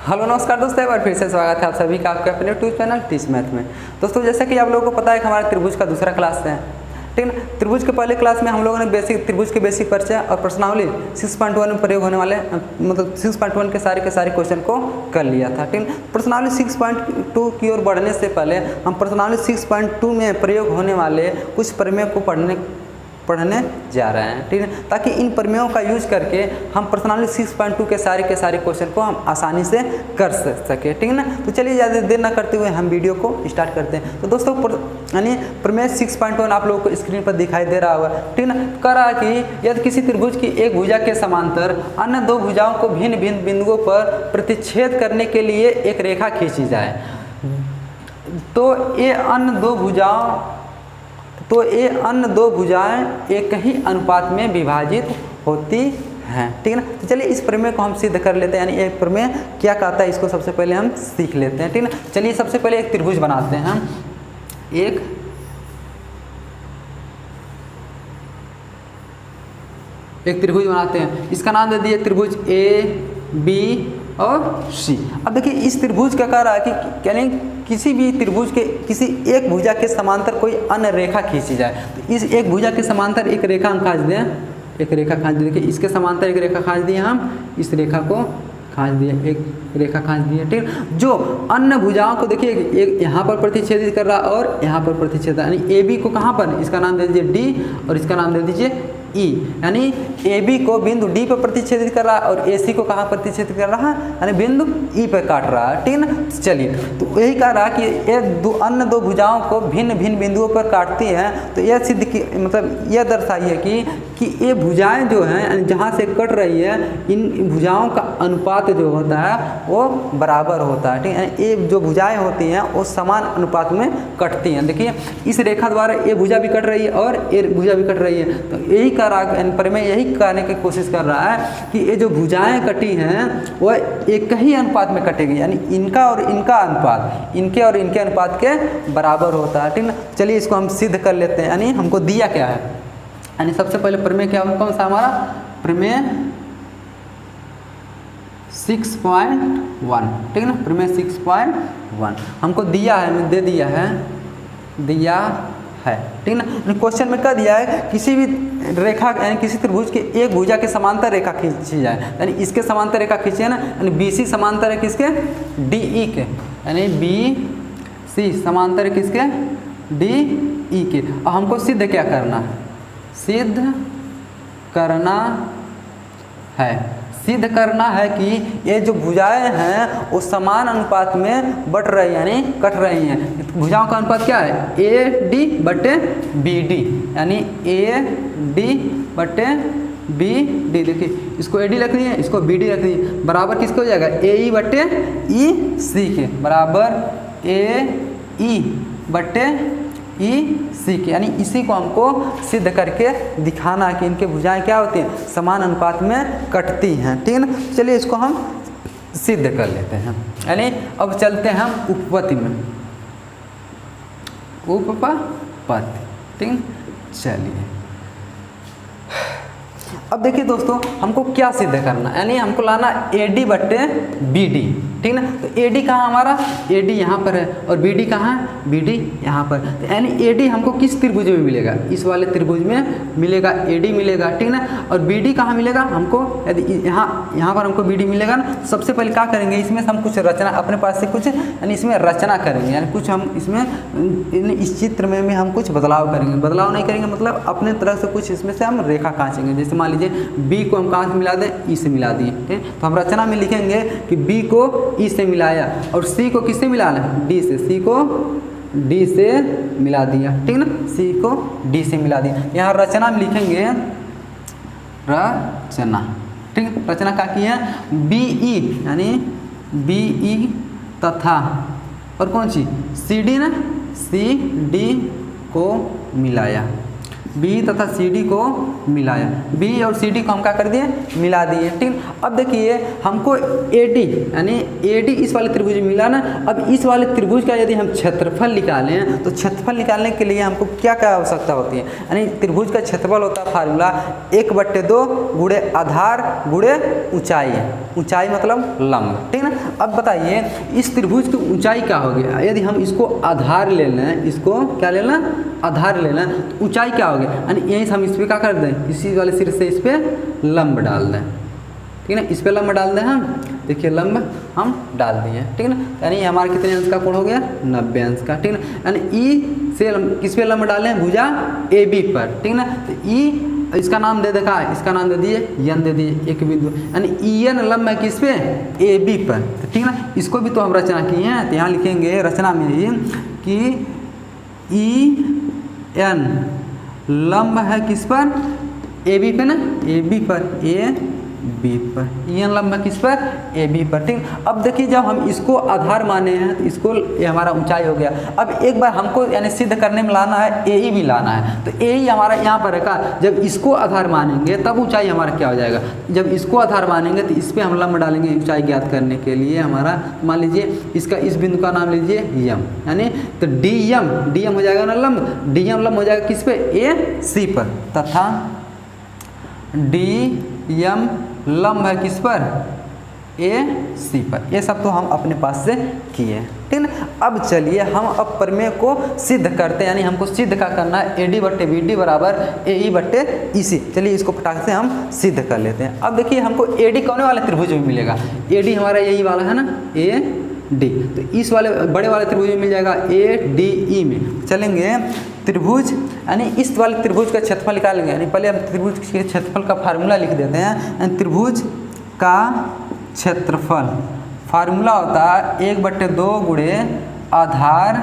Hello नमस्कार दोस्तों, एक बार फिर से स्वागत है आप सभी का आपके अपने यूट्यूब चैनल टीच मैथ में। दोस्तों जैसा कि आप लोगों को पता है कि हमारा त्रिभुज का दूसरा क्लास है, ठीक है। त्रिभुज के पहले क्लास में हम लोगों ने त्रिभुज के बेसिक परिचय और प्रश्नावली 6.1 में प्रयोग होने वाले मतलब 6.1 के सारे क्वेश्चन को कर लिया था, ठीक है। प्रश्नावली 6.2 की ओर बढ़ने से पहले हम प्रश्नावली 6.2 में प्रयोग होने वाले कुछ प्रमेय को पढ़ने जा रहे हैं, ठीक है, ताकि इन प्रमेयों का यूज करके हम प्रश्नावली 6.2 के सारे क्वेश्चन को हम आसानी से कर सके, ठीक है ना। तो चलिए ज़्यादा देर ना करते हुए हम वीडियो को स्टार्ट करते हैं। तो दोस्तों यानी प्रमेय 6.1 आप लोगों को स्क्रीन पर दिखाई दे रहा होगा, ठीक है ना। कह रहा कि यदि किसी त्रिभुज की एक भुजा के समांतर अन्य दो भुजाओं को भिन्न भिन्न बिंदुओं पर प्रतिच्छेद करने के लिए एक रेखा खींची जाए तो ये अन्य दो भुजाएं एक ही अनुपात में विभाजित होती हैं, ठीक है ना। तो चलिए इस प्रमेय को हम सिद्ध कर लेते हैं, यानी एक प्रमेय क्या कहता है इसको सबसे पहले हम सीख लेते हैं, ठीक है ना। चलिए सबसे पहले एक त्रिभुज बनाते हैं हम। एक त्रिभुज बनाते हैं, इसका नाम दे दिए त्रिभुज A B और C। अब देखिए इस त्रिभुज का कह रहा है कि यानी किसी भी त्रिभुज के किसी एक भुजा के समांतर कोई अन्य रेखा खींची जाए तो इस एक भुजा के समांतर एक रेखा हम खींच दें, एक रेखा खींच देखिए इसके समांतर एक रेखा खींच दिए हम, इस रेखा को खींच दिए, एक रेखा खींच दिए, ठीक है। जो अन्य भुजाओं को देखिए एक यहाँ पर प्रतिच्छेदित कर रहा और यहाँ पर प्रतिच्छेद, यानी AB को कहाँ पर, इसका नाम दे दीजिए D और इसका नाम दे दीजिए E, यानी AB को बिंदु D पर प्रतिच्छेदित कर रहा है और AC को कहाँ प्रतिच्छेदित कर रहा है, यानी बिंदु E पर काट रहा है, ठीक है ना। चलिए तो यही कह रहा है कि ये अन्य दो भुजाओं को भिन्न भिन्न बिंदुओं पर काटती हैं, तो यह सिद्ध की मतलब यह दर्शाइए कि ये भुजाएं जो हैं जहाँ से कट रही है इन भुजाओं का अनुपात जो होता है वो बराबर होता है, ठीक है। ये जो भुजाएं होती हैं वो समान अनुपात में कटती हैं। देखिए इस रेखा द्वारा ये भुजा भी कट रही है और ये भुजा भी कट रही है, तो यही प्रमेय यही कहने की कोशिश कर रहा है कि ये जो भुजाएं कटी हैं वो एक ही अनुपात में कटेगी, यानी इनका और इनका अनुपात इनके और इनके अनुपात के बराबर होता है, ठीक है। चलिए इसको हम सिद्ध कर लेते हैं, यानी हमको दिया क्या है, यानी सबसे पहले प्रमेय क्या कौन सा हमारा प्रमेय 6.1, ठीक है ना। प्रमेय 6.1 हमको दिया है, दे दिया है, ठीक है ना। क्वेश्चन में कह दिया है किसी भी रेखा यानी किसी त्रिभुज के एक भुजा के समांतर रेखा खींची जाए, यानी इसके समांतर रेखा खींची है ना, यानी BC समांतर है किसके DE के, यानी BC समांतर है किसके DE के। और हमको सिद्ध क्या करना है, सिद्ध करना है कि ये जो भुजाएं हैं वो समान अनुपात में बढ़ रही है यानी कट रही हैं। भुजाओं का अनुपात क्या है AD बटे BD, यानी AD बटे BD। देखिए इसको AD रख दिए, इसको BD रख दिए, बराबर किसको हो जाएगा AE बटे EC के, बराबर AE बटे EC के, यानी इसी को हमको सिद्ध करके दिखाना है कि इनके भुजाएं क्या होती हैं समान अनुपात में कटती हैं, ठीक है ना। चलिए इसको हम सिद्ध कर लेते हैं, यानी अब चलते हैं हम उपपत्ति में, उपपत्ति, ठीक है। चलिए अब देखिए दोस्तों हमको क्या सिद्ध करना, यानी हमको लाना AD बटे BD, ठीक ना। तो AD कहाँ हमारा AD यहाँ पर है और BD कहाँ है BD यहाँ पर, तो यानी AD हमको किस त्रिभुज में मिलेगा, इस वाले त्रिभुज में मिलेगा AD मिलेगा, ठीक ना। और BD कहाँ मिलेगा हमको, यदि यहाँ पर हमको BD मिलेगा ना, सबसे पहले क्या करेंगे इसमें हम कुछ रचना अपने पास से कुछ यानी इसमें रचना करेंगे, यानी कुछ हम इसमें इस चित्र में हम कुछ बदलाव करेंगे, बदलाव नहीं करेंगे मतलब अपने तरफ से कुछ इसमें से हम रेखा खींचेंगे। जैसे मान लीजिए B को हम कहाँ से मिला दें E से मिला दिए, ठीक। तो हम रचना में लिखेंगे कि B को E से मिलाया और C को किससे मिलाना है D से, C को D से मिला दिया, ठीक ना, C को D से मिला दिया। यहाँ रचना में लिखेंगे रचना, ठीक, रचना क्या की है BE यानी BE तथा और कौन सी CD ना CD को मिलाया, B तथा CD को मिलाया, B और CD को हम क्या कर दिए मिला दिए, ठीक। अब देखिए हमको AD यानी AD इस वाले त्रिभुज में मिला ना, अब इस वाले त्रिभुज का यदि हम क्षेत्रफल निकालें तो क्षेत्रफल निकालने के लिए हमको क्या क्या आवश्यकता होती है, यानी त्रिभुज का क्षेत्रफल होता है फार्मूला 1/2 गुणे आधार गुणे ऊंचाई, ऊंचाई मतलब लंब, ठीक ना। अब बताइए इस त्रिभुज की ऊंचाई क्या होगी, यदि हम इसको आधार ले लें, इसको क्या ले लें, आधार ले लें, तो ऊंचाई क्या होगी, यानी यहीं से हम इस पर क्या कर दें, इसी वाले सिर से इस पर लंब डाल दें, ठीक है ना, इस पर लंब डाल दें हम, देखिए लंब हम डाल दिए, ठीक है ना, यानी हमारे कितने अंश का कोण हो गया, 90 अंश का, ठीक है ना, यानी ई से किस पे लंब डालें, भुजा ए बी पर, ठीक है ना, तो ई इसका नाम दे देखा, इसका नाम दे दिए यन दे दिए, एक बिंदु, यानी ई एन लंब है किस पे, ए बी पर, तो ठीक है ना, इसको भी तो हम रचना किए हैं, तो यहाँ लिखेंगे रचना में ही कि ई एन लंब है किस पर, ए बी पे ना, ए बी पर, ए बी पर, ई एन लंब है किस पर, ए बी पर, ठीक। अब देखिए जब हम इसको आधार माने हैं तो इसको ये हमारा ऊंचाई हो गया। अब एक बार हमको यानी सिद्ध करने में लाना है, ए ई भी लाना है, तो ए ई हमारा यहाँ पर रखा, जब इसको आधार मानेंगे तब ऊंचाई हमारा क्या हो जाएगा, जब इसको आधार मानेंगे तो इस पर हम लंब डालेंगे ऊंचाई ज्ञात करने के लिए, हमारा मान लीजिए इसका इस बिंदु का नाम लीजिए यम, यानी तो डी एम हो जाएगा ना लंब, डी एम लंब हो जाएगा किस पे, ए सी पर, तथा डी एम लंब है किस पर, ए सी पर। ये सब तो हम अपने पास से किए, ठीक है ना। अब चलिए हम अब प्रमेय को सिद्ध करते हैं, यानी हमको सिद्ध क्या करना है, ए डी बट्टे बी डी बराबर ए ई बट्टे ई सी। चलिए इसको फटाक से हम सिद्ध कर लेते हैं। अब देखिए हमको ए डी कौन वाले त्रिभुज में मिलेगा, ए डी हमारा यही वाला है ना, ए डी, तो इस वाले बड़े वाले त्रिभुज में मिल जाएगा ए डी ई में। चलेंगे त्रिभुज, यानी इस वाले त्रिभुज का क्षेत्रफल निकालेंगे, यानी पहले हम त्रिभुज के क्षेत्रफल का फार्मूला लिख देते हैं, यानी त्रिभुज का क्षेत्रफल फार्मूला होता है 1/2 गुणे आधार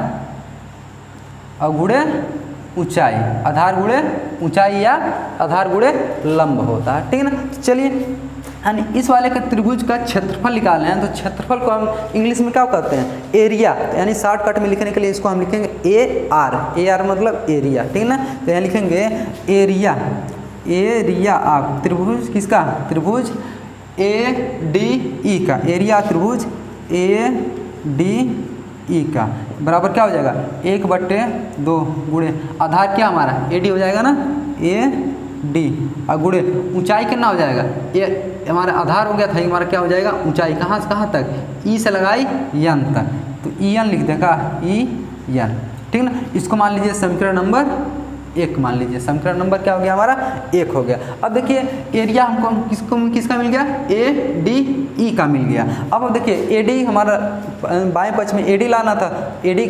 और गुणे ऊंचाई, आधार गुणे ऊंचाई या आधार गुणे लंब होता है, ठीक है ना। चलिए यानी इस वाले का त्रिभुज का क्षेत्रफल निकालना है, तो क्षेत्रफल को हम इंग्लिश में क्या कहते हैं, एरिया, यानी शॉर्टकट में लिखने के लिए इसको हम लिखेंगे ए आर मतलब एरिया, ठीक है ना। तो यहाँ लिखेंगे एरिया आप त्रिभुज किसका, त्रिभुज ए डी ई का, एरिया त्रिभुज ए डी ई का बराबर क्या हो जाएगा, 1/2 गुणे आधार क्या हमारा ए डी हो जाएगा ना, ए डी और गुणे ऊंचाई कितना हो जाएगा, ये हमारा आधार हो गया था, हमारा क्या हो जाएगा ऊंचाई, कहाँ से कहाँ तक, ई से लगाई यन तक, तो ई एन लिख देगा, ई एन, ठीक ना। इसको मान लीजिए समीकरण नंबर 1 मान लीजिए, समीकरण नंबर क्या हो गया हमारा 1 हो गया। अब देखिए एरिया हमको किसका मिल गया, ए डी ई का मिल गया। अब देखिए ए डी हमारा बाएं पक्ष में ए डी लाना था, ए डी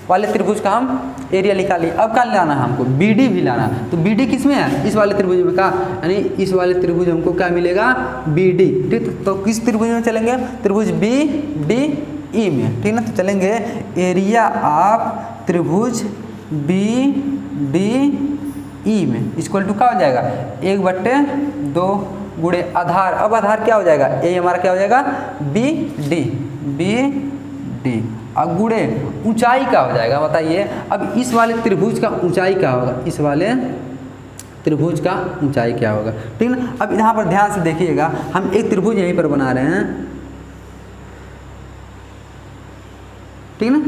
वाले त्रिभुज का हम एरिया निकालिए। अब क्या लाना है हमको, बी डी भी लाना, तो बी डी किस में है, इस वाले त्रिभुज में का, यानी इस वाले त्रिभुज हमको क्या मिलेगा, बी डी, ठीक। तो किस त्रिभुज में चलेंगे, त्रिभुज बी डी ई में, ठीक ना। तो चलेंगे एरिया ऑफ त्रिभुज बी डी ई में इक्वल टू क्या हो जाएगा, 1/2 गुणे आधार, अब आधार क्या हो जाएगा, ए हमारा क्या हो जाएगा, बी डी और गुणे ऊंचाई क्या हो जाएगा बताइए। अब इस वाले त्रिभुज का ऊंचाई क्या होगा, इस वाले त्रिभुज का ऊंचाई क्या होगा, ठीक ना। अब यहाँ पर ध्यान से देखिएगा, हम एक त्रिभुज यहीं पर बना रहे हैं, ठीक ना,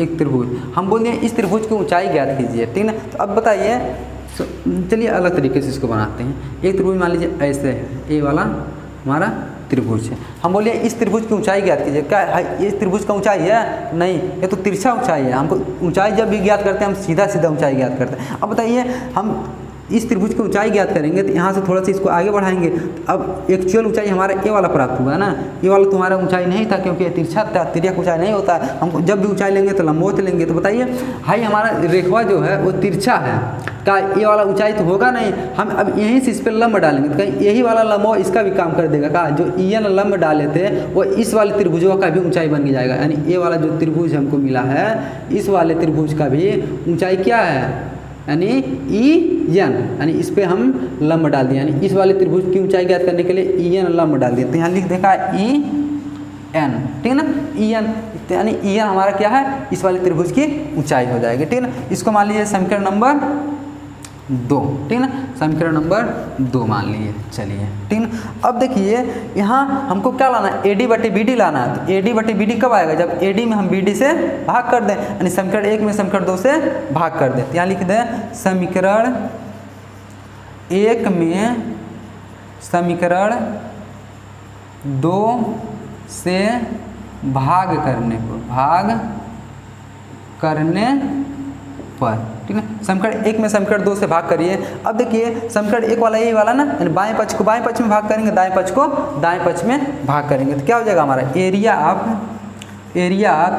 एक त्रिभुज हम बोल दिए इस त्रिभुज की ऊंचाई ज्ञात कीजिए, ठीक ना। तो अब बताइए, चलिए अलग तरीके से इसको बनाते हैं। एक त्रिभुज मान लीजिए ऐसे है, ये वाला हमारा त्रिभुज है, हम बोलिए इस त्रिभुज की ऊंचाई ज्ञात कीजिए, क्या ये त्रिभुज का ऊंचाई है, नहीं, ये तो तिरछा ऊंचाई है। हमको ऊंचाई जब भी ज्ञात करते हैं हम सीधा ऊंचाई ज्ञात करते हैं। अब बताइए हम इस त्रिभुज की ऊंचाई ज्ञात करेंगे, तो यहाँ से थोड़ा सा इसको आगे बढ़ाएंगे, अब एक्चुअल ऊंचाई हमारा ये वाला प्राप्त हुआ है ना, ये वाला तो हमारा ऊंचाई नहीं था, क्योंकि तिरछा था, तिर्यक ऊंचाई नहीं होता है। हम जब भी ऊंचाई लेंगे तो लंबवत लेंगे। तो बताइए भाई हमारा रेखवा जो है वो तिरछा है, का ये वाला ऊंचाई तो होगा नहीं, हम अब यहीं से इस पर लंब डालेंगे, तो कहीं यही वाला लंब इसका भी काम कर देगा का, जो ई एन लंब डाले थे वो इस वाले त्रिभुजों का भी ऊंचाई बन जाएगा, यानी ये वाला जो त्रिभुज हमको मिला है इस वाले त्रिभुज का भी ऊंचाई क्या है, यानी ई एन, यानी इस पर हम लंब डाल दिए, यानी इस वाले त्रिभुज की ऊंचाई ज्ञात करने के लिए ई एन लंब डाल दिए। तो यहाँ लिख देखा ई एन, ठीक है ना, ई एन, यानी ई एन हमारा क्या है, इस वाले त्रिभुज की ऊंचाई हो जाएगी, ठीक है ना। इसको मान लीजिए समीकरण नंबर 2, ठीक है ना, समीकरण नंबर 2 मान लीजिए। चलिए ठीक है ना। अब देखिए यहाँ हमको क्या लाना है, ए डी बटे बी डी लाना है। तो ए डी बटे बी डी कब आएगा, जब ए डी में हम बी डी से भाग कर दें, यानी समीकरण 1 में समीकरण 2 से भाग कर दें। तो यहाँ लिख दें समीकरण 1 में समीकरण 2 से भाग करने पर, ठीक है। समीकरण 1 में समीकरण 2 से भाग करिए। अब देखिए समीकरण 1 वाला यही वाला ना, यानी बाएं पक्ष को बाएं पक्ष में भाग करेंगे, दाएं पक्ष को दाएं पक्ष में भाग करेंगे, तो क्या हो जाएगा हमारा एरिया ऑफ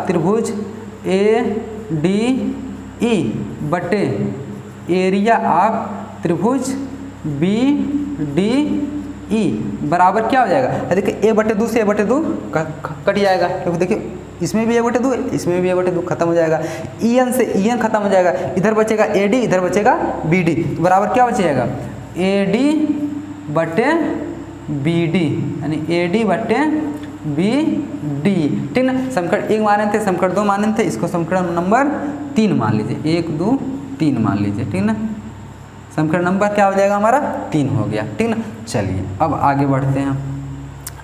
त्रिभुज ADE बटे एरिया ऑफ त्रिभुज BDE बराबर क्या हो जाएगा। देखिए A/2 से A/2 कट जाएगा, क्योंकि देखिए इसमें भी A/2 इसमें भी A/2 खत्म हो जाएगा। EN से EN खत्म हो जाएगा, इधर बचेगा AD, इधर बचेगा BD, बराबर क्या बचेगा AD बटे BD, यानी AD बटे BD, ठीक ना। समीकरण 1 माने थे, समीकरण 2 माने थे, इसको समीकरण नंबर 3 मान लीजिए, 1 2 3 मान लीजिए, ठीक ना। समीकरण नंबर क्या हो जाएगा हमारा 3 हो गया, ठीक ना। चलिए अब आगे बढ़ते हैं।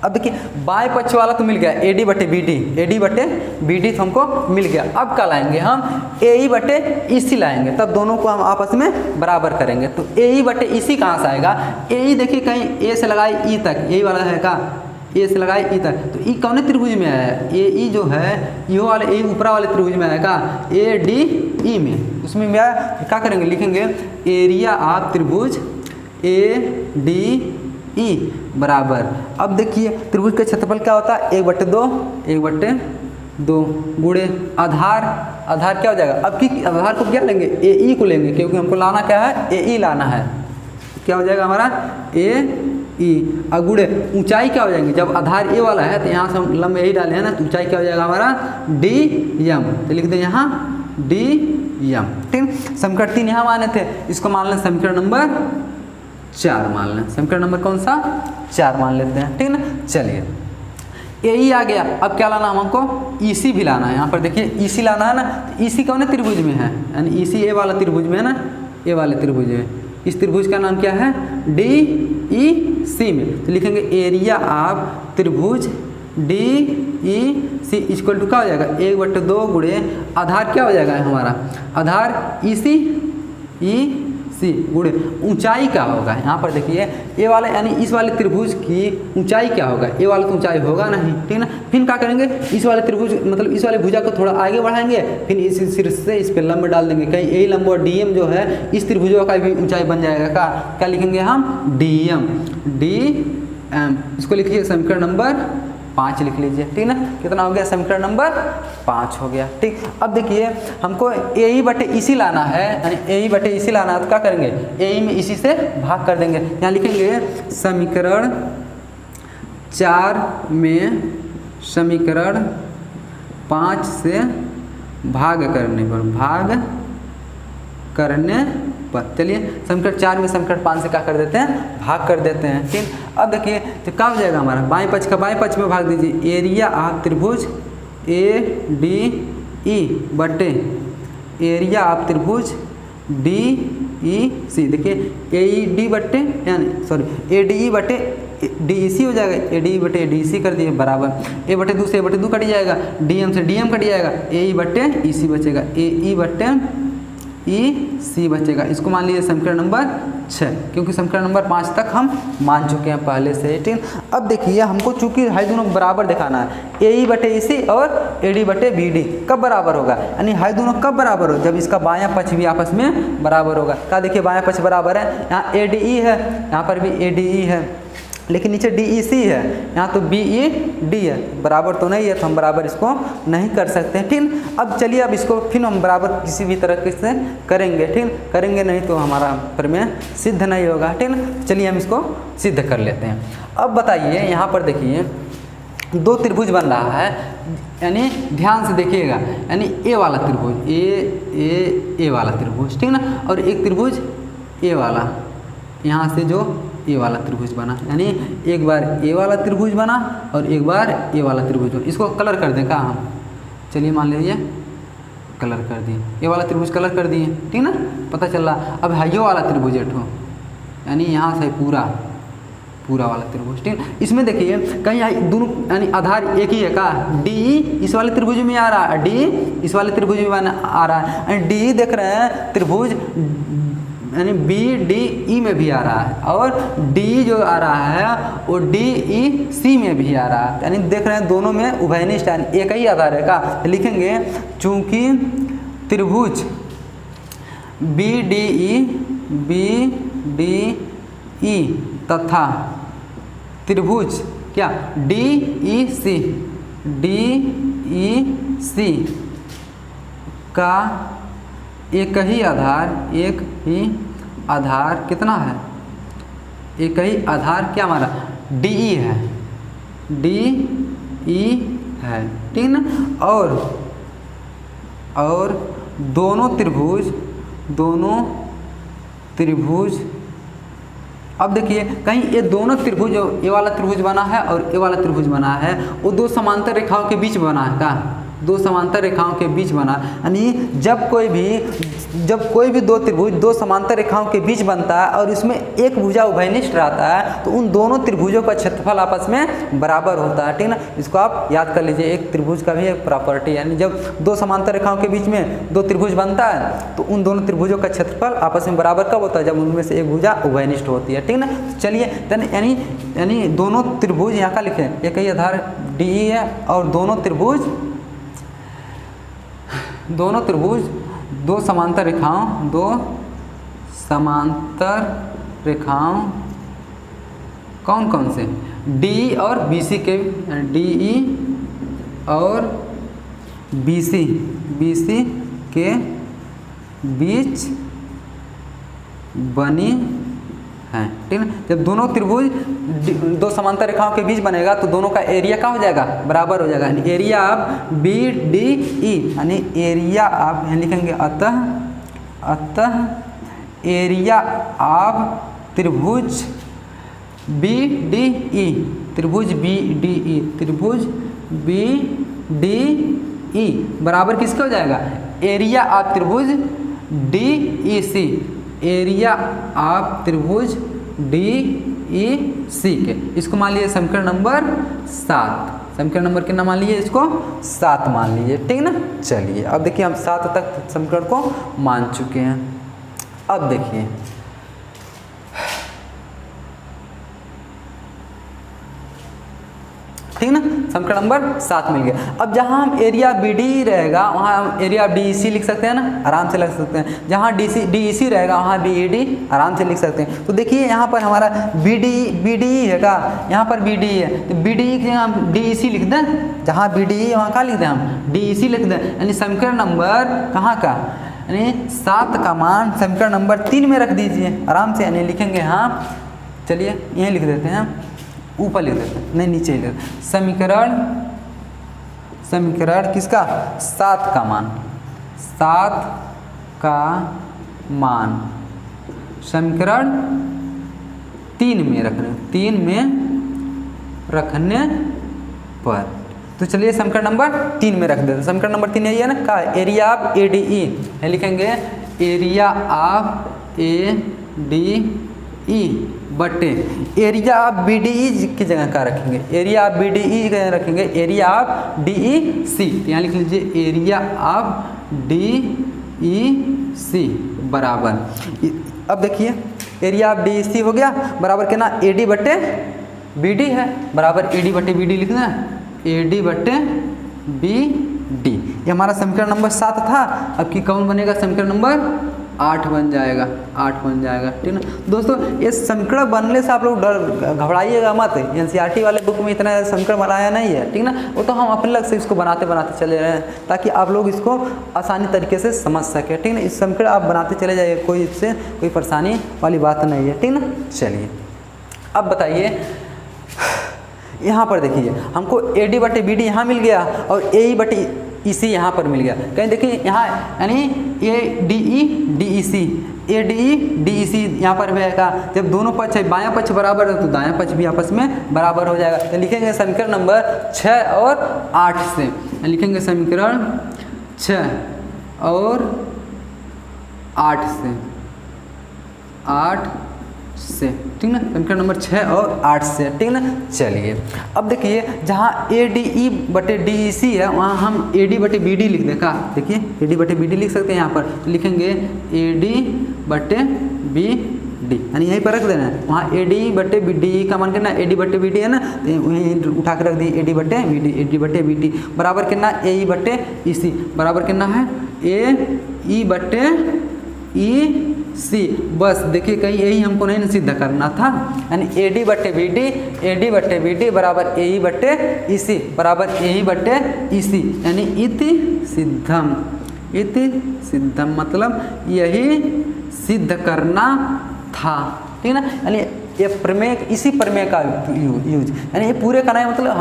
अब देखिए बाएं पक्ष वाला तो मिल गया AD बटे BD तो हमको मिल गया। अब क्या लाएंगे हम AE बटे EC लाएंगे, तब दोनों को हम आपस में बराबर करेंगे। तो AE बटे EC कहाँ से आएगा। AE देखिए कहीं A से लगाए E तक, यही वाला है का A से लगाए E तक, तो E कौन त्रिभुज में आया है, AE जो है यो वाले A ऊपरा वाले त्रिभुज में आएगा ADE में, उसमें आया। क्या करेंगे, लिखेंगे एरिया ऑफ त्रिभुज ADE बराबर। अब देखिए त्रिभुज का क्षेत्रफल क्या होता है 1/2 गुणे आधार क्या हो जाएगा। अब की आधार को क्या लेंगे AE को लेंगे, क्योंकि हमको लाना क्या है AE लाना है। क्या हो जाएगा हमारा AE और गुणे ऊंचाई क्या हो जाएंगे। जब आधार A वाला है तो यहाँ से हम लंब यही डाले हैं ना, तो ऊंचाई क्या हो जाएगा हमारा DM, तो लिख दें यहाँ DM, ठीक। समीकरण 3 यहाँ माने थे, इसको मान लें समीकरण नंबर 4 मान लें, समीकरण नंबर कौन सा 4 मान लेते हैं, ठीक ना। चलिए AE आ गया, अब क्या लाना हमको EC भी लाना है। यहाँ पर देखिए EC लाना है ना, तो EC कौन त्रिभुज में है, यानी EC A वाला त्रिभुज में है ना, A वाले त्रिभुज में। इस त्रिभुज का नाम क्या है DEC में, तो लिखेंगे एरिया ऑफ त्रिभुज DEC इक्वल टू क्या हो जाएगा 1/2 गुणे आधार क्या हो जाएगा हमारा आधार EC गुणे ऊंचाई क्या होगा। यहाँ पर देखिए ए वाले यानी इस वाले त्रिभुज की ऊंचाई क्या होगा, ए वाला तो ऊंचाई होगा नहीं, ठीक ना। फिर क्या करेंगे इस वाले त्रिभुज मतलब इस वाले भुजा को थोड़ा आगे बढ़ाएंगे, फिर इस सिर से इस पे लंब डाल देंगे, कहीं ए लंब और DM जो है इस त्रिभुजों का भी ऊंचाई बन जाएगा। क्या लिखेंगे हम DM, इसको लिखिए समीकरण नंबर 5 लिख लीजिए, ठीक ना। कितना हो गया समीकरण नंबर 5 हो गया, ठीक। अब देखिए हमको AE बटे EC लाना है, यानी AE बटे EC लाना है, तो क्या करेंगे AE में EC से भाग कर देंगे। यहाँ लिखेंगे समीकरण 4 में समीकरण 5 से भाग करने पर चलिए समीकरण 4 में समीकरण 5 से क्या कर देते हैं भाग कर देते हैं, ठीक। अब देखिए तो क्या हो जाएगा हमारा बाएं पक्ष का बाएं पक्ष में भाग दीजिए, एरिया ऑफ त्रिभुज ADE बटे एरिया ऑफ त्रिभुज DEC। देखिए AED बटे यानी ADE बटे DEC हो जाएगा, ADE बटे DEC कर दिए बराबर A/2 से A/2 कट जाएगा, DM से DM कट जाएगा, AE बटे EC बचेगा, AE बटे EC बचेगा। इसको मान लीजिए समीकरण नंबर 6, क्योंकि समीकरण नंबर 5 तक हम मान चुके हैं पहले से, ठीक। अब देखिए हमको चूंकि हाई दोनों बराबर दिखाना है, AE बटे EC और AD बटे BD कब बराबर होगा, यानी हाई दोनों कब बराबर हो, जब इसका बायां पक्ष भी आपस में बराबर होगा। क्या देखिए बायां पक्ष बराबर है, यहाँ ADE है, यहाँ पर भी ADE है, लेकिन नीचे DEC है, यहाँ तो BED है, बराबर तो नहीं है, तो हम बराबर इसको नहीं कर सकते हैं, ठीक। अब चलिए अब इसको फिर हम बराबर किसी भी तरह से करेंगे, ठीक, करेंगे नहीं तो हमारा प्रमेय सिद्ध नहीं होगा, ठीक। चलिए हम इसको सिद्ध कर लेते हैं। अब बताइए यहाँ पर देखिए 2 त्रिभुज बन रहा है, यानी ध्यान से देखिएगा, यानी A वाला त्रिभुज A वाला त्रिभुज, ठीक ना, और एक त्रिभुज A वाला, यहाँ से जो A वाला त्रिभुज बना, यानी एक बार A वाला त्रिभुज बना और एक बार A वाला त्रिभुज बना। इसको कलर कर दें क्या हम, चलिए मान लीजिए कलर कर दिए, A वाला त्रिभुज कलर कर दिए, ठीक ना, पता चल रहा। अब हाइयो वाला त्रिभुज एठो, यानी यहाँ से पूरा वाला त्रिभुज, ठीक। इसमें देखिए कहीं दोनों यानी आधार एक ही है का, DE इस वाले त्रिभुज में आ रहा है, DE इस वाले त्रिभुज में आ रहा है, DE देख रहे हैं त्रिभुज यानी बी डी ई में भी आ रहा है, और डी जो आ रहा है वो डी ई सी में भी आ रहा है, यानी देख रहे हैं दोनों में उभयनिष्ठ एक ही आधार है का। लिखेंगे चूंकि त्रिभुज बी डी ई तथा त्रिभुज क्या डी ई सी का एक ही आधार कितना है, एक ही आधार क्या हमारा डी ई है, ठीक ना। और दोनों त्रिभुज अब देखिए कहीं ये दोनों त्रिभुज, ये वाला त्रिभुज बना है और ये वाला त्रिभुज बना है, वो दो समांतर रेखाओं के बीच बना है का, दो समांतर रेखाओं के बीच बना, यानी जब कोई भी दो त्रिभुज दो समांतर रेखाओं के बीच बनता है और इसमें एक भुजा उभयनिष्ठ रहता है तो उन दोनों त्रिभुजों का क्षेत्रफल आपस में बराबर होता है, ठीक ना। इसको आप याद कर लीजिए, एक त्रिभुज का भी एक प्रॉपर्टी, यानी जब दो समांतर रेखाओं के बीच में दो त्रिभुज बनता है तो उन दोनों त्रिभुजों का क्षेत्रफल आपस में बराबर कब होता है, जब उनमें से एक भुजा उभयनिष्ठ होती है, ठीक ना। चलिए यानी दोनों त्रिभुज यहाँ का लिखें, एक ही आधार डी ई है और दोनों त्रिभुज दो समांतर रेखाओं कौन कौन से डी और बी सी के, डी ई और बी सी के बीच बनी हैं, ठीक है। जब दोनों त्रिभुज दो समांतर रेखाओं के बीच बनेगा तो दोनों का एरिया क्या हो जाएगा, बराबर हो जाएगा, यानी area of B D E, यानी एरिया आप लिखेंगे अतः एरिया ऑफ त्रिभुज बी डी ई, त्रिभुज बी डी ई बराबर किसके हो जाएगा, एरिया ऑफ त्रिभुज D E C, area of त्रिभुज डी ई सी के। इसको मान लीजिए समीकरण नंबर 7, समीकरण नंबर कितना मान लीजिए, इसको 7 मान लीजिए, ठीक ना। चलिए अब देखिए हम 7 तक समीकरण को मान चुके हैं। अब देखिए ठीक ना, समीकरण नंबर 7 मिल गया। अब जहाँ हम एरिया बी डी रहेगा वहाँ हम एरिया डी ई सी लिख सकते हैं ना, आराम से लिख सकते हैं। जहाँ डी ई सी रहेगा वहाँ बी ई डी आराम से लिख सकते हैं। तो देखिए यहाँ पर हमारा बी डी है का, यहाँ पर बी डी है तो बी डी की जगह हम डी ई सी लिख दें, जहाँ बी डी वहाँ का लिख दें हम डी ई सी लिख दें, यानी समीकरण नंबर कहाँ का, यानी 7 का मान समीकरण नंबर 3 में रख दीजिए आराम से, यानी लिखेंगे हाँ, चलिए यहीं लिख देते हैं, ऊपर लिख देते हैं, नहीं नीचे लिख देते हैं। समीकरण किसका 7 का मान समीकरण 3 में रखने पर, तो चलिए समीकरण नंबर 3 में रख देते हैं। समीकरण नंबर 3 यही है ना का, area of A D E लिखेंगे, area of A D E बटे area of B D E की जगह का रखेंगे, area of B D E की जगह रखेंगे area of D E C, यहाँ लिख लीजिए area of D E C बराबर, अब देखिए area of D E C हो गया बराबर क्या ना, ए डी बटे बी डी है, बराबर ए डी बटे बी डी लिखना है, ए डी बटे बी डी। ये हमारा समीकरण नंबर 7 था। अब की कौन बनेगा, समीकरण नंबर 8 बन जाएगा, 8 बन जाएगा, ठीक ना दोस्तों। ये समीकरण बनने से आप लोग डर घबराइएगा मत, एनसीईआरटी वाले बुक में इतना समीकरण बनाया नहीं है, ठीक ना, वो तो हम अपने लग से इसको बनाते चले रहे हैं ताकि आप लोग इसको आसानी तरीके से समझ सकें, ठीक ना। इस समीकरण आप बनाते चले जाइए, कोई इससे कोई परेशानी वाली बात नहीं है, ठीक ना। चलिए अब बताइए, यहाँ पर देखिए हमको ए डी बटे बी डी यहाँ मिल गया और ए ई बटे ई सी यहाँ पर मिल गया, कहीं देखिए यहाँ यानी ए डी ई सी, ए डी ई सी यहाँ पर रहेगा। जब दोनों पक्ष है बायां पक्ष बराबर है तो दायां पक्ष भी आपस में बराबर हो जाएगा। तो लिखेंगे समीकरण नंबर 6 और 8 से, लिखेंगे समीकरण 6 और 8 से, 8 से, ठीक ना, समीकरण नंबर 6 और 8 से, ठीक ना। चलिए अब देखिए जहाँ ADE बटे DEC है वहाँ हम AD बटे BD लिख दें का, देखिए AD बटे BD लिख सकते हैं यहाँ पर, तो लिखेंगे AD बटे BD, यानी यहीं पर रख देना है, वहाँ AD बटे BD का मान कितना AD बटे BD है ना, तो वहीं उठा के रख दिए AD बटे BD, AD बटे BD बराबर कितना AE बटे EC बराबर कितना है AE बटे EC। बस देखिए कहीं यही हमको नहीं सिद्ध करना था, यानी AD बटे BD बराबर AE बटे EC बराबर AE बटे EC, यानी इति सिद्धम मतलब यही सिद्ध करना था, ठीक ना। यानी ये प्रमेय, इसी प्रमेय का यूज, यानी ये पूरे का नहीं मतलब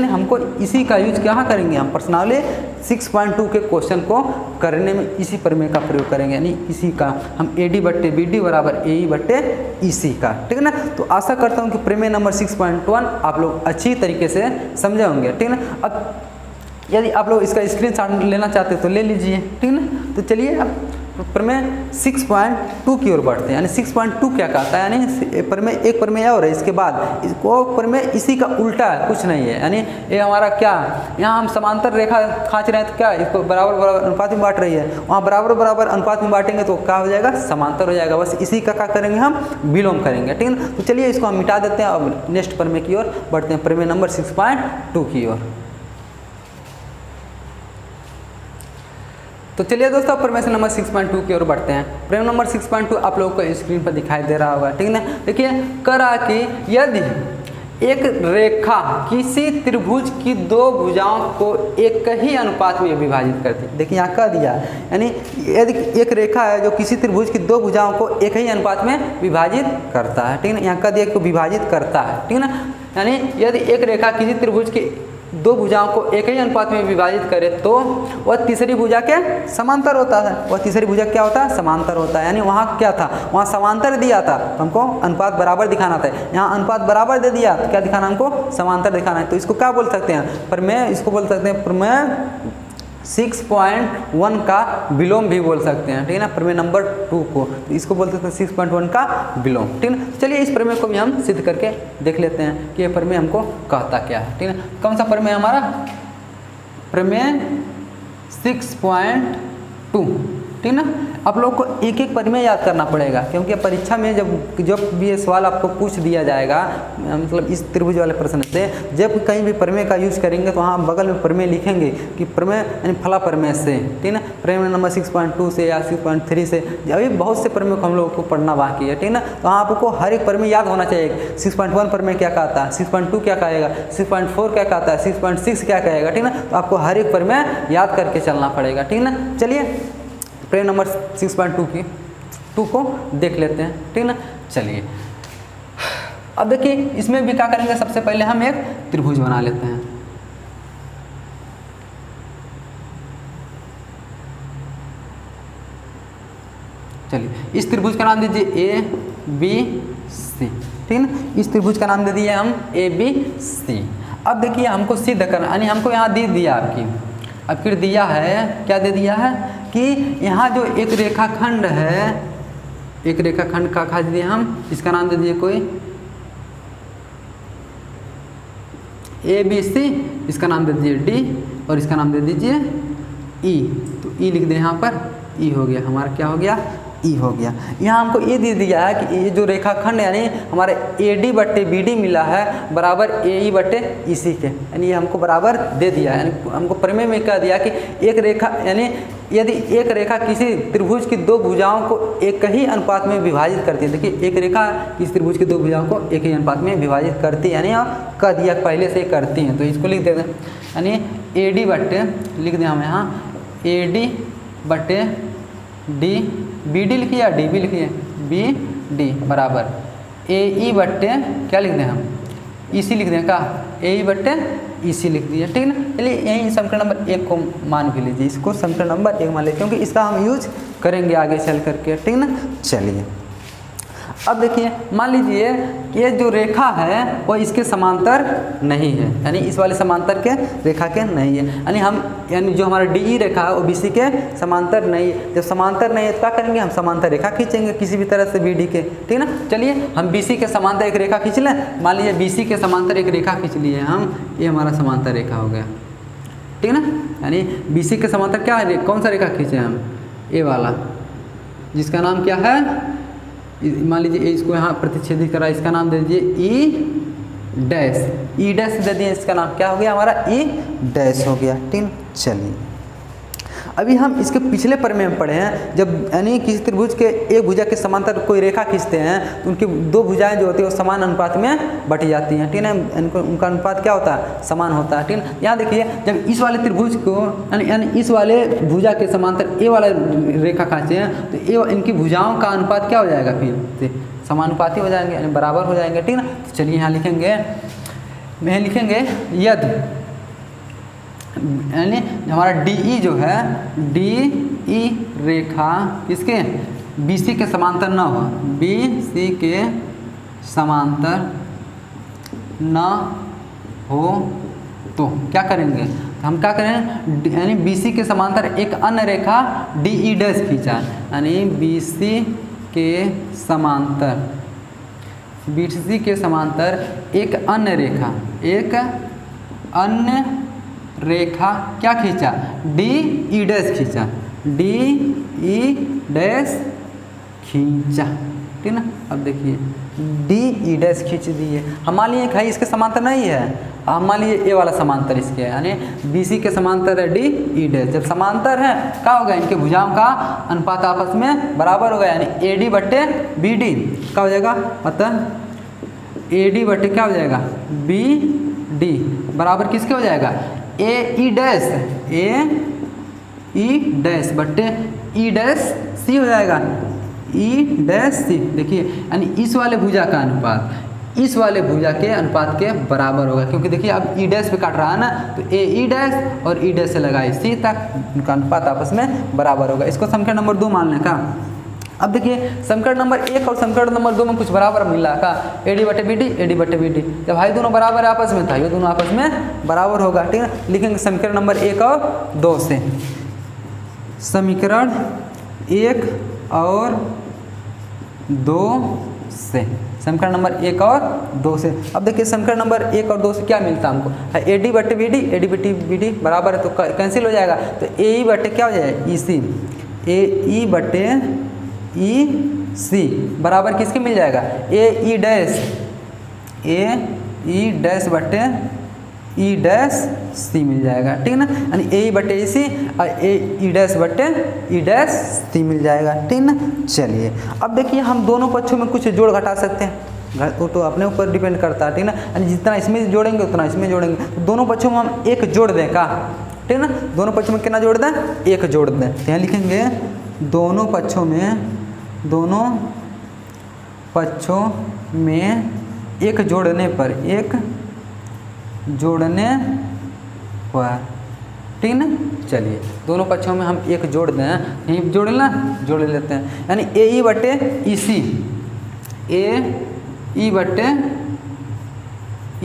हमको इसी का यूज क्या करेंगे, हम पर्सनली 6.2 के क्वेश्चन को करने में इसी प्रमेय का प्रयोग करेंगे, यानी इसी का हम AD बट्टे BD बराबर AE बट्टे EC का, ठीक है ना। तो आशा करता हूँ कि प्रमेय नंबर 6.1 आप लोग अच्छी तरीके से समझे होंगे, ठीक है ना। अब यदि आप लोग इसका स्क्रीनशॉट लेना चाहते हो तो ले लीजिए, ठीक है ना। तो चलिए अब प्रमेय 6.2 की ओर बढ़ते हैं, यानी 6.2 क्या कहता है, यानी प्रमेय एक प्रमेय और है, इसके बाद इसको प्रमेय इसी का उल्टा है, कुछ नहीं है, यानी ये हमारा क्या, यहाँ हम समांतर रेखा खींच रहे हैं तो क्या इसको बराबर बराबर अनुपात में बांट रही है, वहाँ बराबर बराबर अनुपात में बांटेंगे तो क्या हो जाएगा, समांतर हो जाएगा। बस इसी का क्या करेंगे, हम विलोम करेंगे, ठीक है। तो चलिए इसको हम मिटा देते हैं, अब नेक्स्ट प्रमेय की ओर बढ़ते हैं, प्रमेय नंबर 6.2 की ओर। तो चलिए दोस्तों प्रमेय नंबर 6.2 की ओर बढ़ते हैं। प्रमेय नंबर 6.2 आप लोगों को स्क्रीन पर दिखाई दे रहा होगा, ठीक है ना। देखिए करा कि यदि एक रेखा किसी त्रिभुज की दो भुजाओं को एक ही अनुपात में विभाजित करती है, देखिए यहाँ कह दिया, यानी यदि एक रेखा है जो किसी त्रिभुज की दो भुजाओं को एक ही अनुपात में विभाजित करता है, ठीक है ना, यहाँ कह दिया कि विभाजित करता है, ठीक है ना। यानी यदि एक रेखा किसी त्रिभुज की दो भुजाओं को एक ही अनुपात में विभाजित करे तो वह तीसरी भुजा के समांतर होता है, वह तीसरी भुजा क्या होता है, समांतर होता है। यानी वहाँ क्या था, वहाँ समांतर दिया था तो हमको अनुपात बराबर दिखाना था, यहाँ अनुपात बराबर दे दिया तो क्या दिखाना, हमको समांतर दिखाना है। तो इसको क्या बोल सकते हैं, प्रमेय, इसको बोल सकते हैं प्रमेय 6.1 का विलोम भी बोल सकते हैं, ठीक है ना, प्रमेय नंबर 2 को, तो इसको बोल सकते हैं 6.1 का विलोम, ठीक है ना। चलिए इस प्रमेय को भी हम सिद्ध करके देख लेते हैं कि ये प्रमेय हमको कहता क्या है, ठीक है ना। कौन सा प्रमेय हमारा, प्रमेय 6.2, ठीक है ना। आप लोग को एक एक प्रमेय याद करना पड़ेगा, क्योंकि परीक्षा में जब भी ये सवाल आपको पूछ दिया जाएगा, मतलब इस त्रिभुज वाले प्रश्न से जब कहीं भी प्रमेय का यूज करेंगे तो वहाँ बगल में प्रमेय लिखेंगे कि प्रमेय यानी फला प्रमेय से, ठीक है ना, प्रमेय नंबर 6.2 से या 6.3 से, अभी बहुत से प्रमेय को हम लोगों को पढ़ना बाकी है, ठीक है ना। तो वहाँ आपको हर एक प्रमेय याद होना चाहिए, 6.1 प्रमेय क्या कहता है, 6.2 क्या कहेगा, 6.4 क्या कहता है, 6.6 क्या कहेगा, ठीक है ना। तो आपको हर एक प्रमेय याद करके चलना पड़ेगा, ठीक है ना। चलिए प्रमेय नंबर 6.2 को देख लेते हैं, ठीक है ना। चलिए अब देखिए इसमें भी क्या करेंगे, सबसे पहले हम एक त्रिभुज बना लेते हैं। चलिए इस त्रिभुज का नाम दीजिए ABC, ठीक है ना, इस त्रिभुज का नाम दे दिए हम ABC। अब देखिए हमको सिद्ध करना, यानी हमको यहाँ दे दिया आपकी, अब फिर दिया है, क्या दे दिया है कि यहाँ जो एक रेखाखंड है, एक रेखाखंड का खा दिए हम, इसका नाम दे दिए कोई ABC, इसका नाम दे दीजिए D और इसका नाम दे दीजिए E। तो E लिख दें यहाँ पर, E हो गया हमारा, क्या हो गया, E हो गया। यहाँ हमको ये दे दिया है कि ये जो रेखाखंड यानी हमारे AD बट्टे BD मिला है बराबर AE बट्टे EC के, यानी ये हमको बराबर दे दिया है। यानी हमको प्रमेय में कह दिया कि एक रेखा, यानी यदि एक रेखा किसी त्रिभुज की दो भुजाओं को एक ही अनुपात में विभाजित करती है, देखिए एक रेखा किसी त्रिभुज की दो भुजाओं को एक ही अनुपात में विभाजित करती है, यानी कह दिया पहले से करती हैं, तो इसको लिख देते हैं, यानी AD बट्टे लिख दें हम यहाँ AD बट्टे BD लिखिए या DB लिखिए, BD बराबर AE बट्टे क्या लिख दें हम, EC लिख दें का, AE बट्टे EC लिख दिया, ठीक है ना। चलिए यहीं समीकरण नंबर 1 को मान भी लीजिए, इसको समीकरण नंबर 1 मान लीजिए, क्योंकि इसका हम यूज करेंगे आगे चल करके, ठीक है ना। चलिए अब देखिए मान लीजिए ये जो रेखा है वो इसके समांतर नहीं है, यानी इस वाले समांतर के रेखा के नहीं है, यानी जो हमारा डी रेखा है वो बीसी के समांतर नहीं है। जब समांतर नहीं है तो क्या करेंगे, हम समांतर रेखा खींचेंगे किसी भी तरह से बीडी के, ठीक ना। चलिए हम बीसी के समांतर एक रेखा खींच लें। मान लीजिए बीसी के समांतर एक रेखा खींच लिए हम, ये हमारा समांतर रेखा हो गया, ठीक ना। यानी बीसी के समांतर क्या है, कौन सा रेखा खींचे हम, ए वाला, जिसका नाम क्या है, मान लीजिए इसको यहाँ प्रतिच्छेदित करा, इसका नाम दे दीजिए ई डैश, ई डैश दे दिए, इसका नाम क्या हो गया हमारा, ई डैश हो गया, ठीक। चलिए अभी हम इसके पिछले प्रमेय में पढ़े हैं, जब यानी किसी त्रिभुज के एक भुजा के समांतर कोई रेखा खींचते हैं तो उनकी दो भुजाएं जो होती है वो समान अनुपात में बट जाती हैं, ठीक है। उनका अनुपात क्या होता है, समान होता है, ठीक है। यहाँ देखिए जब इस वाले त्रिभुज को यानी इस वाले भुजा के समांतर ए वाला रेखा खींचे हैं तो ए इनकी भुजाओं का अनुपात क्या हो जाएगा, फिर समानुपाती हो जाएंगे, यानी बराबर हो जाएंगे, ठीक ना। तो चलिए यहाँ लिखेंगे यदि यानी हमारा DE जो है, DE रेखा किसके, BC के समांतर न हो, BC के समांतर न हो तो क्या करेंगे, हम क्या करें, यानी BC के समांतर एक अन्य रेखा DE डैश खींचा, यानी BC के समांतर एक अन्य रेखा क्या खींचा, DE डैश खींचा, DE डैश खींचा, ठीक ना। अब देखिए DE डैश खींच दिए, हम मान लिए भाई इसके समांतर नहीं है, हम मान लिए ए वाला समांतर इसके है, यानी BC के समांतर है DE डैश। जब समांतर है क्या होगा, इनके भुजाओं का अनुपात आपस में बराबर होगा, यानी AD बट्टे BD क्या हो जाएगा, अतः AD बट्टे क्या हो जाएगा, BD बराबर किसके हो जाएगा, AE डैश बट्टे E डैश C हो जाएगा, E डैश C। देखिए यानी इस वाले भुजा का अनुपात इस वाले भुजा के अनुपात के बराबर होगा, क्योंकि देखिए अब E डैश पे काट रहा है ना, तो AE डैश और E डैश से लगाए C तक उनका अनुपात आपस में बराबर होगा। इसको समीकरण नंबर 2 मान लें का। अब देखिए समीकरण नंबर 1 और समीकरण नंबर 2 में कुछ बराबर मिला का, AD बटे BD, जब भाई दोनों बराबर आपस में था, ये दोनों आपस में बराबर होगा, ठीक है। लिखेंगे समीकरण नंबर 1 और 2 से, समीकरण 1 और 2 से, समीकरण नंबर 1 और 2 से। अब देखिए समीकरण नंबर 1 और 2 से क्या मिलता है हमको, AD बटे BD बराबर है तो कैंसिल हो जाएगा, तो AE बटे क्या हो जाएगा, EC, AE बटे EC बराबर किसके मिल जाएगा, AE डैश बटे E डैश C मिल जाएगा, ठीक है ना। यानी AE बटे EC और AE डैश बटे E डैश C मिल जाएगा, ठीक ना। चलिए अब देखिए हम दोनों पक्षों में कुछ जोड़ घटा सकते हैं, वो तो अपने ऊपर डिपेंड करता है, ठीक ना। यानी जितना इसमें जोड़ेंगे उतना इसमें जोड़ेंगे, तो दोनों पक्षों में हम एक जोड़ दें का, ठीक ना। दोनों पक्षों में कितना जोड़ दें, एक जोड़ दें। तो यहाँ लिखेंगे दोनों पक्षों में एक जोड़ने पर ठीक ना। चलिए दोनों पक्षों में हम एक जोड़ दें, यहीं जोड़ लेते हैं, यानी AE बटे EC, AE बटे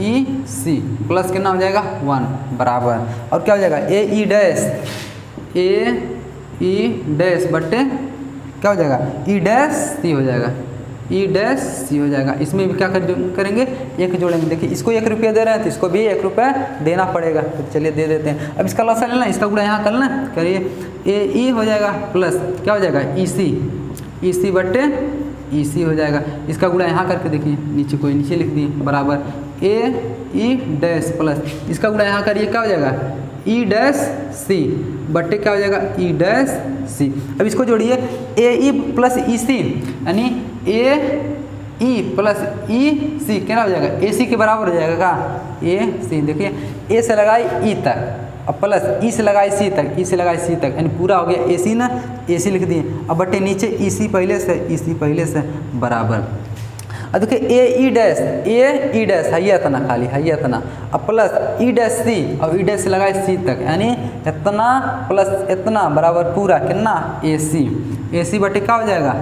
EC प्लस कितना हो जाएगा 1 बराबर, और क्या हो जाएगा AE डैश बटे क्या हो जाएगा, E डैश C हो जाएगा, E डैश C हो जाएगा। इसमें भी क्या करेंगे, एक जोड़ेंगे। देखिए इसको 1 रुपया दे रहे हैं तो इसको भी 1 रुपया देना पड़ेगा, तो चलिए दे देते हैं। अब इसका लसा लेना, इसका गुणा यहाँ कर लेना, करिए AE हो जाएगा प्लस क्या हो जाएगा EC बटे EC हो जाएगा। इसका गुणा यहाँ करके देखिए, नीचे लिख दिए बराबर AE डैश प्लस इसका गुणा यहाँ करिए, क्या हो जाएगा E डैश C बट्टे क्या हो जाएगा E डैश C। अब इसको जोड़िए AE प्लस EC, यानी AE प्लस EC क्या हो जाएगा, AC के बराबर हो जाएगा का AC। देखिए A से लगाई E तक, अब प्लस E से लगाई C तक, E से लगाई C तक, यानी पूरा हो गया AC ना, AC लिख दिए। अब बट्टे नीचे EC पहले से बराबर। अब देखिए AE डैश है इतना, खाली है इतना, अब प्लस E डैश C और E डैश से लगाए C तक, यानी इतना प्लस इतना बराबर पूरा कितना AC बटे क्या हो जाएगा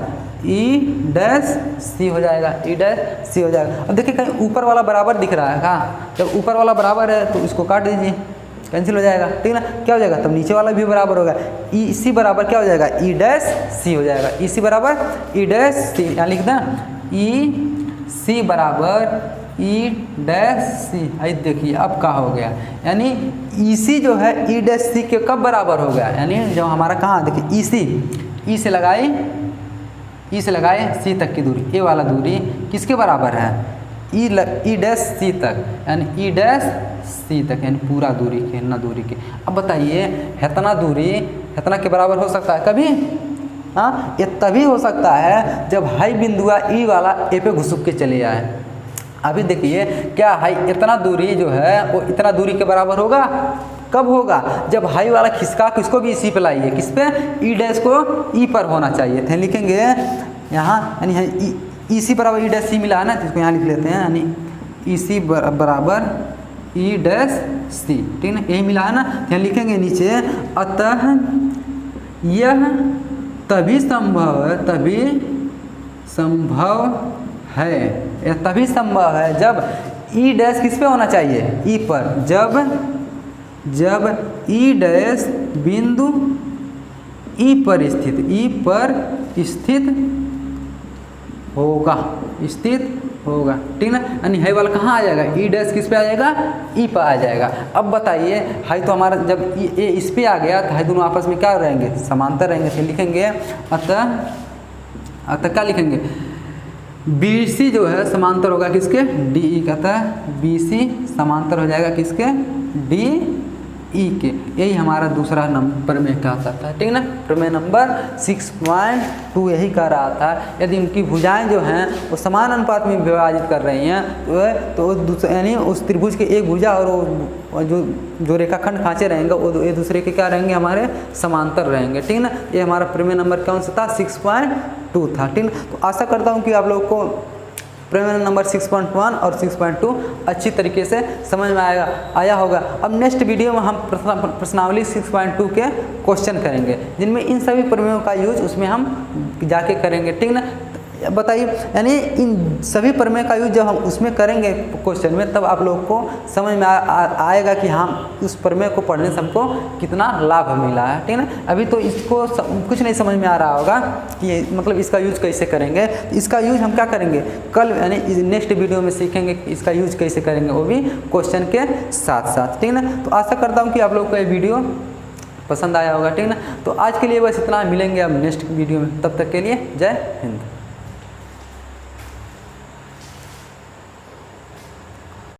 ई डैश सी हो जाएगा, ई डैश सी हो जाएगा। अब देखिए कहीं ऊपर वाला बराबर दिख रहा है, कहाँ, जब ऊपर वाला बराबर है तो इसको काट दीजिए, कैंसिल हो जाएगा, ठीक है ना। क्या हो जाएगा, तब नीचे वाला भी बराबर होगा, ई सी बराबर क्या हो जाएगा, ई डैश सी हो जाएगा, ई सी बराबर ई डैश सी, यहाँ लिख दें ई सी बराबर ई डैश सी। आई देखिए अब क्या हो गया, यानी ई सी जो है ई डैश सी के कब बराबर हो गया, यानी जब हमारा कहाँ, देखिए ई सी, ई से लगाए सी तक की दूरी, ए वाला दूरी किसके बराबर है, ई डैश सी तक, यानी ई डैश सी तक, यानी पूरा दूरी के, इतना दूरी के। अब बताइए इतना दूरी इतना के बराबर हो सकता है कभी, हाँ, ये तभी हो सकता है जब हाई बिंदुआ ई वाला ए पे घुसुक के चले आए। अभी देखिए क्या हाई इतना दूरी जो है वो इतना दूरी के बराबर होगा, कब होगा, जब हाई वाला खिसका के इसको भी इसी पे लाइए, किस पे, ई डैश को ई पर होना चाहिए थे, लिखेंगे यहाँ, यानी ई सी बराबर ई डैश सी मिला है ना, जिसको यहाँ लिख लेते हैं, यानी ई सी बराबर ई डैश सी, ठीक है, यही मिला है ना, यहाँ लिखेंगे नीचे, अतः यह तभी संभव है, यह तभी संभव है जब ई डैश किस पे होना चाहिए, ई पर, जब ई डैश बिंदु ई पर स्थित होगा, ठीक ना, यानी हाई वाला कहाँ आ जाएगा, ई डैश किस पे आ जाएगा, ई पर आ जाएगा। अब बताइए हाई तो हमारा जब ए इस पे आ गया तो हाई दोनों आपस में क्या रहेंगे, समांतर रहेंगे, तो लिखेंगे अतः क्या लिखेंगे, बी सी जो है समांतर होगा किसके, डी ई का, अतः बी सी समांतर हो जाएगा किसके, डी ई के। यही हमारा दूसरा नंबर में कहता था, ठीक ना, प्रमेय नंबर 6.2 यही कह रहा था, यदि उनकी भुजाएं जो हैं वो समान अनुपात में विभाजित कर रही हैं तो यानी उस त्रिभुज के एक भुजा और वो जो रेखाखंड खांचे रहेंगे वो एक दूसरे के क्या रहेंगे, हमारे समांतर रहेंगे, ठीक ना। ये हमारा प्रमेय नंबर कौन सा था, 6.2 था, ठीक ना। तो आशा करता हूँ कि आप लोगों को प्रमेय नंबर 6.1 और 6.2 अच्छी तरीके से समझ में आया होगा। अब नेक्स्ट वीडियो में हम प्रश्नावली 6.2 के क्वेश्चन करेंगे, जिनमें इन सभी प्रमेयों का यूज उसमें हम जाके करेंगे, ठीक ना। बताइए, यानी इन सभी प्रमेय का यूज जब हम उसमें करेंगे क्वेश्चन में, तब आप लोगों को समझ में आएगा कि हम उस प्रमेय को पढ़ने से हमको कितना लाभ मिला है, ठीक है ना। अभी तो इसको कुछ नहीं समझ में आ रहा होगा कि मतलब इसका यूज कैसे करेंगे, तो इसका यूज हम क्या करेंगे कल, यानी नेक्स्ट वीडियो में सीखेंगे कि इसका यूज कैसे करेंगे, वो भी क्वेश्चन के साथ साथ, ठीक है ना। तो आशा करता हूँ कि आप लोगों को ये वीडियो पसंद आया होगा, ठीक है ना। तो आज के लिए बस इतना, मिलेंगे अब नेक्स्ट वीडियो में, तब तक के लिए जय हिंद।